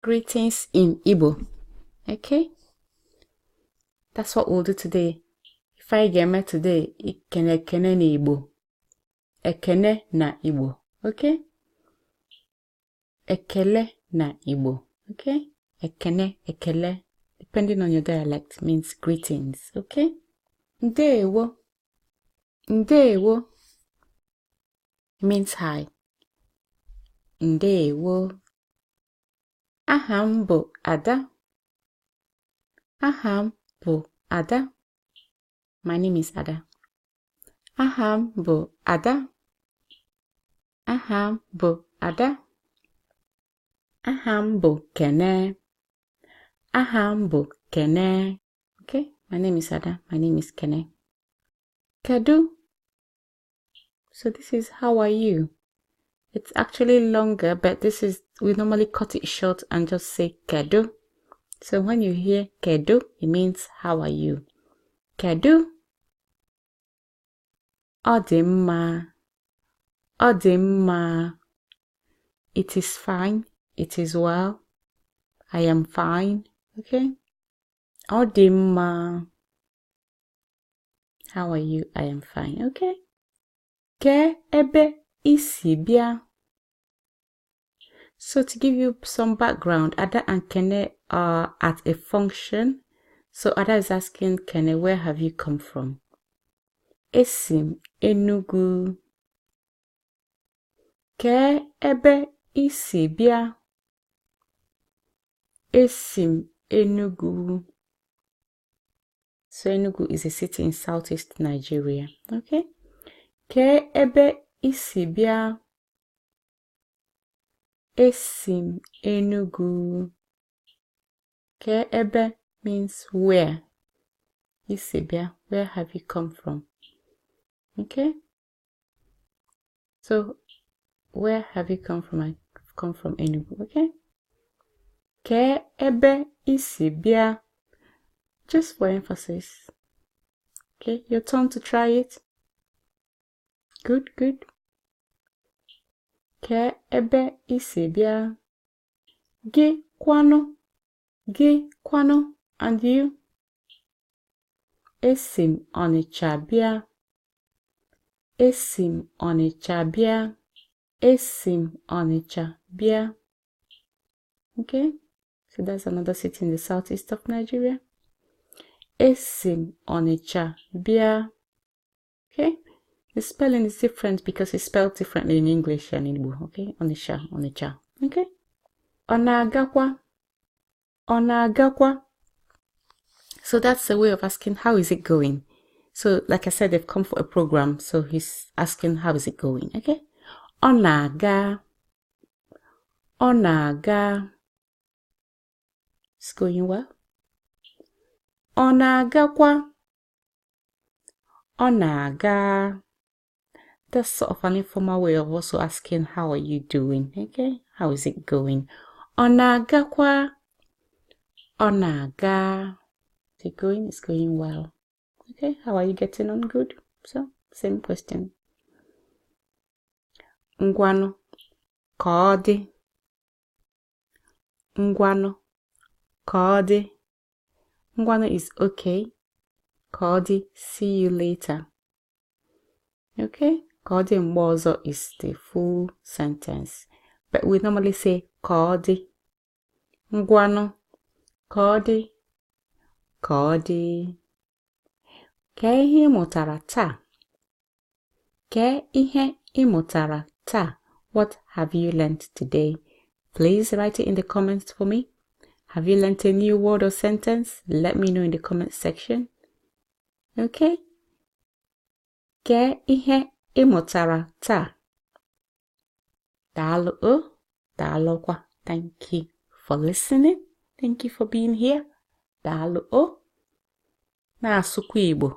Greetings in Igbo. Okay? That's what we'll do today. If I get me today, ekene na Igbo. Ekene na Igbo. Okay? Ekele na Igbo. Okay? Ekele. Depending on your dialect, means greetings. Okay? Ndewo. Ndewo means hi. Ndewo. Aham bụ Ada. Aham bụ Ada. My name is Ada. Aham bụ Ada. Aham bụ Ada. Aham bụ Kene. Aham bụ Kene. Okay, my name is Ada. My name is Kene. Kedu. So this is how are you? It's actually longer, but we normally cut it short and just say Kedu. So when you hear Kedu, it means how are you? Kedu. Ọ dị mma. Ọ dị mma. It is fine. It is well. I am fine. Okay? Ọ dị mma. How are you? I am fine. Okay? Ke ebe isi bịa. So to give you some background, Ada and Kene are at a function. So Ada is asking Kene, where have you come from? Esim Enugu. Ke ebe isi bịa. Esim Enugu. So Enugu is a city in southeast Nigeria. Okay? Ke ebe isi bịa. Esim Enugu. Ke ebe means where. Isi bịa, where have you come from? Okay? So, where have you come from? I've come from Enugu. Okay? Ke ebe isi bịa. Just for emphasis. Okay, your turn to try it. Good. Ke ebe isi bịa. Gị kwano. And you? Esim Ọnịcha bịa. Esim Ọnịcha bịa. Esim Ọnịcha bịa. Okay, so that's another city in the southeast of Nigeria. Esim Ọnịcha bịa. Okay, the spelling is different because it's spelled differently in English and in Igbo. Okay, Ọnịcha. Okay, Ọ na-agakwa. So that's a way of asking, how is it going? So like I said, they've come for a program, so he's asking, how is it going? Okay, Ọ na-aga. It's going well. Ọ na-agakwa. Ọ na-aga. That's sort of an informal way of also asking, how are you doing? Okay, how is it going? Ọ na-agakwa. Ọ na-aga. Is it going? It's going well. Okay, how are you getting on? Good. So, same question. Ngwanu, ka ọ dị. Ngwanu, ka ọ dị. Ngwanu is okay. Ka ọ dị, see you later. Okay, ka ọ dị mgbe ọzọ is the full sentence. But we normally say ka ọ dị. Ngwanu, ka ọ dị. Ka ọ dị. Kee ihe ị mụtara taa. Kee ihe ị mụtara taa. What have you learned today? Please write it in the comments for me. Have you learned a new word or sentence? Let me know in the comment section. Okay? Kee ihe ị mụtara taa. Daalụ o. Daalụkwa. Thank you for listening. Thank you for being here. Daalụ o. Na-asụkwa Igbo.